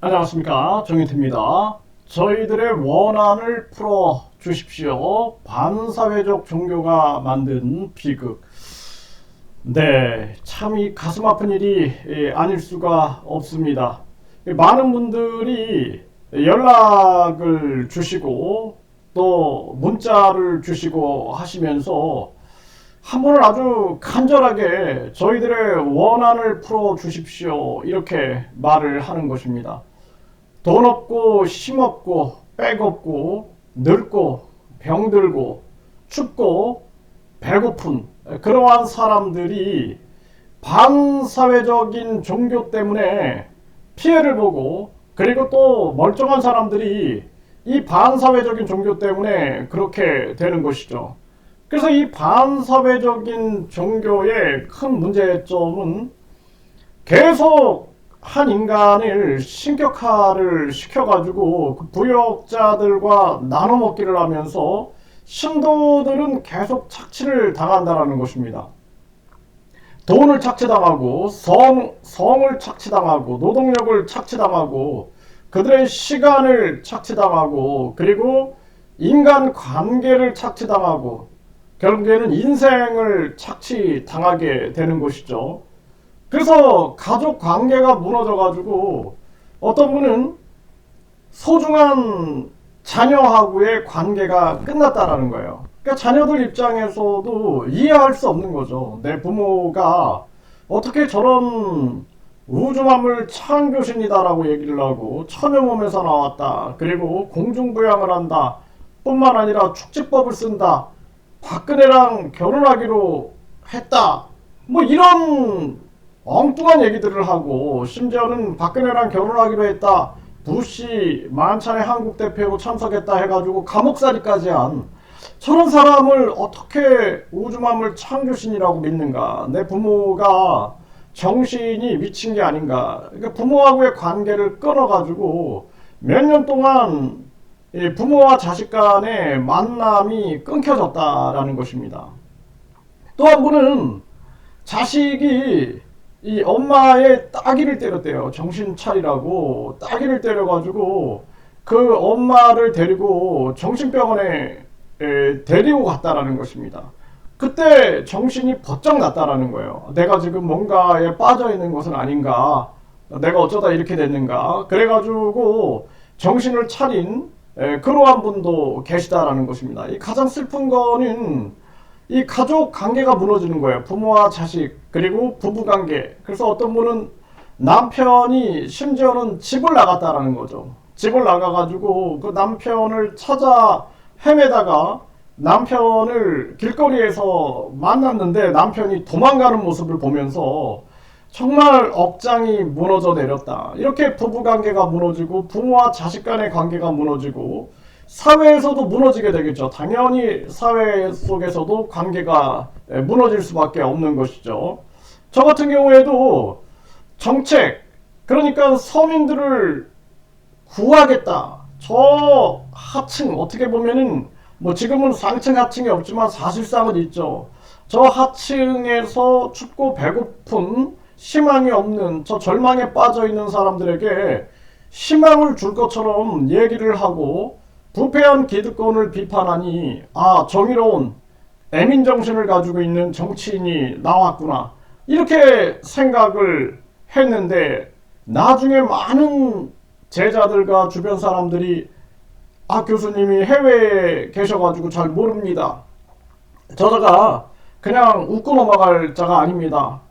안녕하십니까, 정인태입니다. 저희들의 원한을 풀어 주십시오. 반사회적 종교가 만든 비극. 네, 참 이 가슴 아픈 일이 아닐 수가 없습니다. 많은 분들이 연락을 주시고 또 문자를 주시고 하시면서 한 분은 아주 간절하게 저희들의 원한을 풀어 주십시오, 이렇게 말을 하는 것입니다. 돈 없고 힘 없고 백 없고 늙고 병들고 춥고 배고픈 그러한 사람들이 반사회적인 종교 때문에 피해를 보고, 그리고 또 멀쩡한 사람들이 이 반사회적인 종교 때문에 그렇게 되는 것이죠. 그래서 이 반사회적인 종교의 큰 문제점은 계속 한 인간을 신격화를 시켜가지고 그 부역자들과 나눠 먹기를 하면서 신도들은 계속 착취를 당한다는 것입니다. 돈을 착취당하고 성을 착취당하고 노동력을 착취당하고 그들의 시간을 착취당하고 그리고 인간 관계를 착취당하고 결국에는 인생을 착취당하게 되는 것이죠. 그래서 가족 관계가 무너져가지고 어떤 분은 소중한 자녀하고의 관계가 끝났다라는 거예요. 그러니까 자녀들 입장에서도 이해할 수 없는 거죠. 내 부모가 어떻게 저런 우주만물 창조신이다라고 얘기를 하고 처녀 몸에서 나왔다, 그리고 공중부양을 한다 뿐만 아니라 축지법을 쓴다, 박근혜랑 결혼하기로 했다, 뭐 이런 엉뚱한 얘기들을 하고, 심지어는 박근혜랑 결혼하기로 했다, 부시 만찬에 한국 대표로 참석했다 해가지고 감옥살이까지 한 저런 사람을 어떻게 우주만물 창조신이라고 믿는가? 내 부모가 정신이 미친 게 아닌가? 그러니까 부모하고의 관계를 끊어가지고 몇 년 동안 부모와 자식 간의 만남이 끊겨졌다라는 것입니다. 또 한 분은 자식이 이 엄마의 따귀를 때렸대요. 정신 차리라고 따귀를 때려가지고 그 엄마를 데리고 정신병원에 데리고 갔다라는 것입니다. 그때 정신이 번쩍 났다라는 거예요. 내가 지금 뭔가에 빠져 있는 것은 아닌가? 내가 어쩌다 이렇게 됐는가? 그래가지고 정신을 차린 그러한 분도 계시다라는 것입니다. 이 가장 슬픈 거는 이 가족 관계가 무너지는 거예요. 부모와 자식, 그리고 부부 관계. 그래서 어떤 분은 남편이 심지어는 집을 나갔다라는 거죠. 집을 나가가지고 그 남편을 찾아 헤매다가 남편을 길거리에서 만났는데 남편이 도망가는 모습을 보면서 정말 억장이 무너져 내렸다. 이렇게 부부 관계가 무너지고 부모와 자식 간의 관계가 무너지고 사회에서도 무너지게 되겠죠. 당연히 사회 속에서도 관계가 무너질 수밖에 없는 것이죠. 저 같은 경우에도 정책, 그러니까 서민들을 구하겠다, 저 하층, 어떻게 보면은 뭐 지금은 상층 하층이 없지만 사실상은 있죠. 저 하층에서 춥고 배고픈 희망이 없는 저 절망에 빠져 있는 사람들에게 희망을 줄 것처럼 얘기를 하고 부패한 기득권을 비판하니, 아, 정의로운 애민 정신을 가지고 있는 정치인이 나왔구나, 이렇게 생각을 했는데, 나중에 많은 제자들과 주변 사람들이, 아, 교수님이 해외에 계셔가지고 잘 모릅니다, 저자가 그냥 웃고 넘어갈 자가 아닙니다,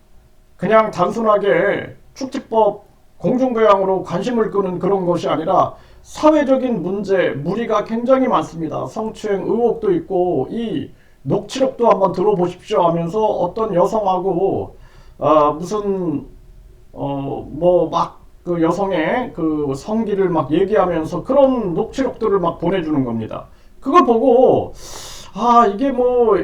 그냥 단순하게 축지법 공중부양으로 관심을 끄는 그런 것이 아니라 사회적인 문제, 무리가 굉장히 많습니다. 성추행 의혹도 있고, 이 녹취록도 한번 들어보십시오 하면서 어떤 여성하고 무슨 뭐 막 그 여성의 그 성기를 막 얘기하면서 그런 녹취록들을 막 보내주는 겁니다. 그걸 보고, 아, 이게 뭐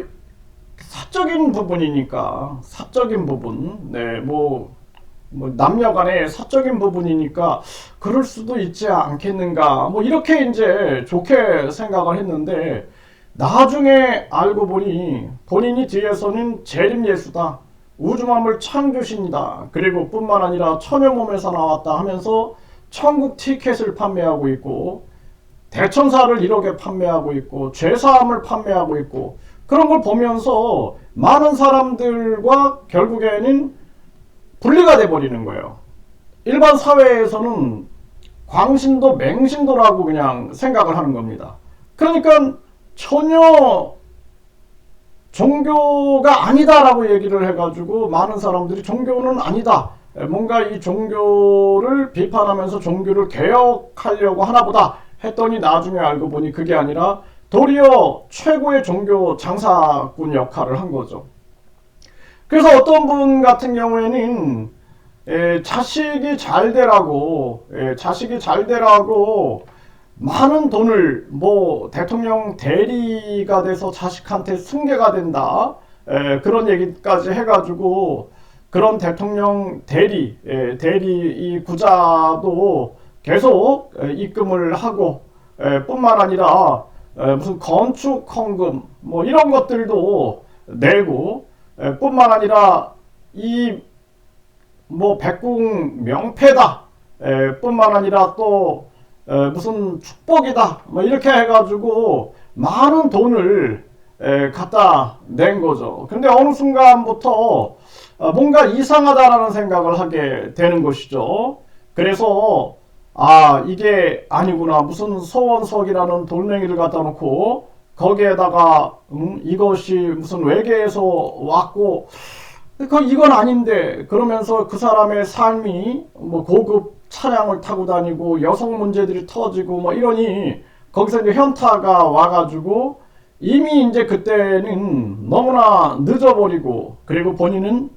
사적인 부분이니까, 사적인 부분, 네, 뭐 남녀 간의 사적인 부분이니까 그럴 수도 있지 않겠는가, 뭐 이렇게 이제 좋게 생각을 했는데, 나중에 알고 보니 본인이 뒤에서는 재림예수다, 우주만물 창조신이다, 그리고 뿐만 아니라 처녀 몸에서 나왔다 하면서 천국 티켓을 판매하고 있고 대천사를 1억에 판매하고 있고 죄사함을 판매하고 있고 그런 걸 보면서 많은 사람들과 결국에는 분리가 돼버리는 거예요. 일반 사회에서는 광신도 맹신도라고 그냥 생각을 하는 겁니다. 그러니까 전혀 종교가 아니다라고 얘기를 해가지고 많은 사람들이 종교는 아니다, 뭔가 이 종교를 비판하면서 종교를 개혁하려고 하나보다 했더니 나중에 알고 보니 그게 아니라 도리어 최고의 종교 장사꾼 역할을 한 거죠. 그래서 어떤 분 같은 경우에는 자식이 잘 되라고 많은 돈을 뭐 대통령 대리가 돼서 자식한테 승계가 된다, 그런 얘기까지 해가지고 그런 대통령 대리 이 구자도 계속 입금을 하고 뿐만 아니라 무슨 건축 헌금 뭐 이런 것들도 내고 뿐만 아니라 이 뭐 백궁 명패다 뿐만 아니라 또 무슨 축복이다 뭐 이렇게 해가지고 많은 돈을 갖다 낸 거죠. 근데 어느 순간부터 뭔가 이상하다라는 생각을 하게 되는 것이죠. 그래서 이게 아니구나, 무슨 소원석이라는 돌멩이를 갖다 놓고 거기에다가 이것이 무슨 외계에서 왔고 이건 아닌데 그러면서 그 사람의 삶이 뭐 고급 차량을 타고 다니고 여성 문제들이 터지고 뭐 이러니 거기서 이제 현타가 와가지고 이미 이제 그때는 너무나 늦어버리고 그리고 본인은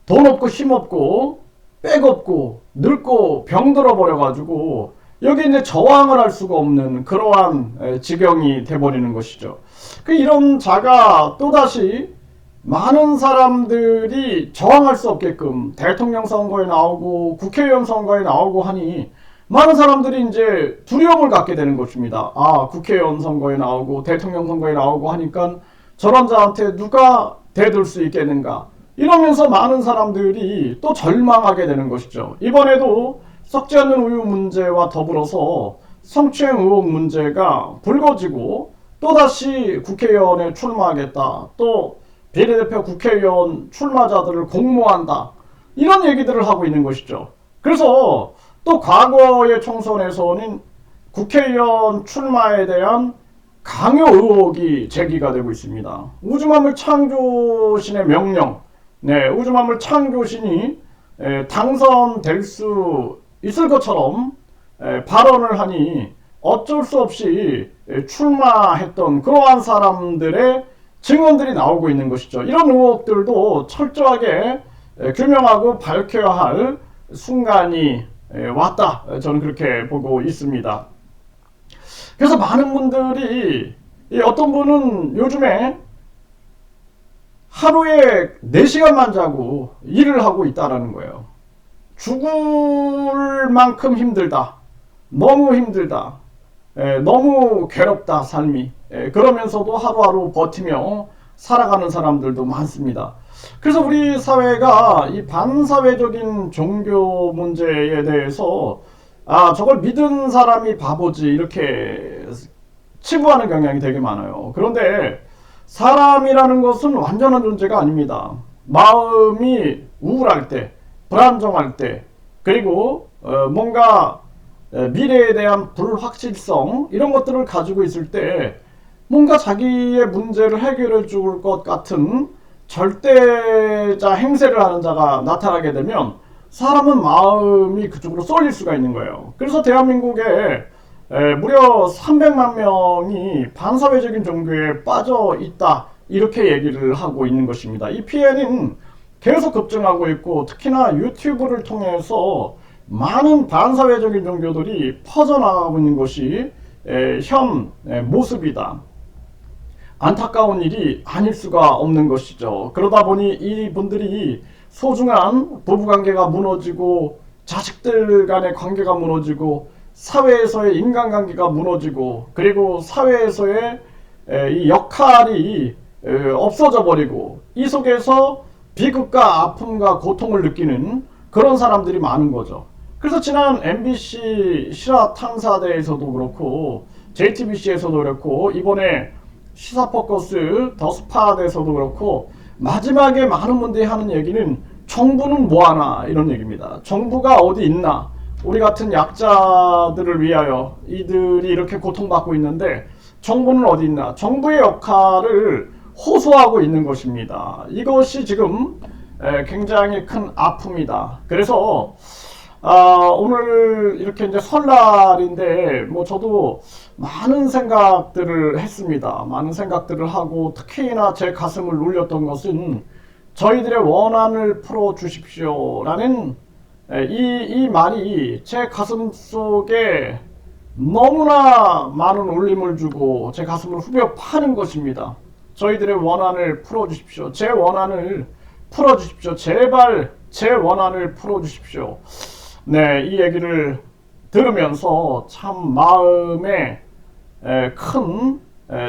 돈 없고 힘 없고 백 없고 늙고 병들어 버려가지고 여기 이제 저항을 할 수가 없는 그러한 지경이 돼버리는 것이죠. 이런 자가 또다시 많은 사람들이 저항할 수 없게끔 대통령 선거에 나오고 국회의원 선거에 나오고 하니 많은 사람들이 이제 두려움을 갖게 되는 것입니다. 국회의원 선거에 나오고 대통령 선거에 나오고 하니까 저런 자한테 누가 대들 수 있겠는가, 이러면서 많은 사람들이 또 절망하게 되는 것이죠. 이번에도 썩지 않는 우유 문제와 더불어서 성추행 의혹 문제가 불거지고 또다시 국회의원에 출마하겠다, 또 비례대표 국회의원 출마자들을 공모한다, 이런 얘기들을 하고 있는 것이죠. 그래서 또 과거의 총선에서는 국회의원 출마에 대한 강요 의혹이 제기가 되고 있습니다. 우주만물 창조신의 명령, 우주만물 창조신이 당선될 수 있을 것처럼 발언을 하니 어쩔 수 없이 출마했던 그러한 사람들의 증언들이 나오고 있는 것이죠. 이런 의혹들도 철저하게 규명하고 밝혀야 할 순간이 왔다, 저는 그렇게 보고 있습니다. 그래서 많은 분들이, 어떤 분은 요즘에 하루에 4시간만 자고 일을 하고 있다라는 거예요. 죽을 만큼 힘들다, 너무 힘들다, 너무 괴롭다 삶이, 그러면서도 하루하루 버티며 살아가는 사람들도 많습니다. 그래서 우리 사회가 이 반사회적인 종교 문제에 대해서 저걸 믿은 사람이 바보지 이렇게 치부하는 경향이 되게 많아요. 그런데 사람이라는 것은 완전한 존재가 아닙니다. 마음이 우울할 때, 불안정할 때, 그리고 뭔가 미래에 대한 불확실성, 이런 것들을 가지고 있을 때 뭔가 자기의 문제를 해결해 줄 것 같은 절대자 행세를 하는 자가 나타나게 되면 사람은 마음이 그쪽으로 쏠릴 수가 있는 거예요. 그래서 대한민국에 무려 300만 명이 반사회적인 종교에 빠져 있다, 이렇게 얘기를 하고 있는 것입니다. 이 피해는 계속 급증하고 있고 특히나 유튜브를 통해서 많은 반사회적인 종교들이 퍼져나가고 있는 것이 현 모습이다. 안타까운 일이 아닐 수가 없는 것이죠. 그러다 보니 이분들이 소중한 부부관계가 무너지고 자식들 간의 관계가 무너지고 사회에서의 인간관계가 무너지고 그리고 사회에서의 이 역할이 없어져 버리고 이 속에서 비극과 아픔과 고통을 느끼는 그런 사람들이 많은 거죠. 그래서 지난 MBC 실화 탐사대에서도 그렇고 JTBC에서도 그렇고 이번에 시사 포커스 더 스팟에서도 그렇고 마지막에 많은 분들이 하는 얘기는 정부는 뭐하나 이런 얘기입니다. 정부가 어디 있나? 우리 같은 약자들을 위하여 이들이 이렇게 고통받고 있는데 정부는 어디 있나? 정부의 역할을 호소하고 있는 것입니다. 이것이 지금 굉장히 큰 아픔이다. 그래서 오늘 이렇게 이제 설날인데 뭐 저도 많은 생각들을 했습니다. 많은 생각들을 하고 특히나 제 가슴을 울렸던 것은 저희들의 원한을 풀어 주십시오라는 이 말이 제 가슴 속에 너무나 많은 울림을 주고 제 가슴을 후벼 파는 것입니다. 저희들의 원한을 풀어 주십시오. 제 원한을 풀어 주십시오. 제발 제 원한을 풀어 주십시오. 네, 이 얘기를 들으면서 참 마음에 큰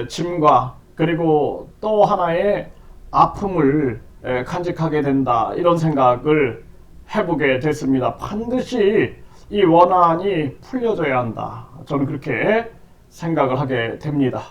짐과 그리고 또 하나의 아픔을 간직하게 된다 이런 생각을 해보게 됐습니다. 반드시 이 원한이 풀려져야 한다. 저는 그렇게 생각을 하게 됩니다.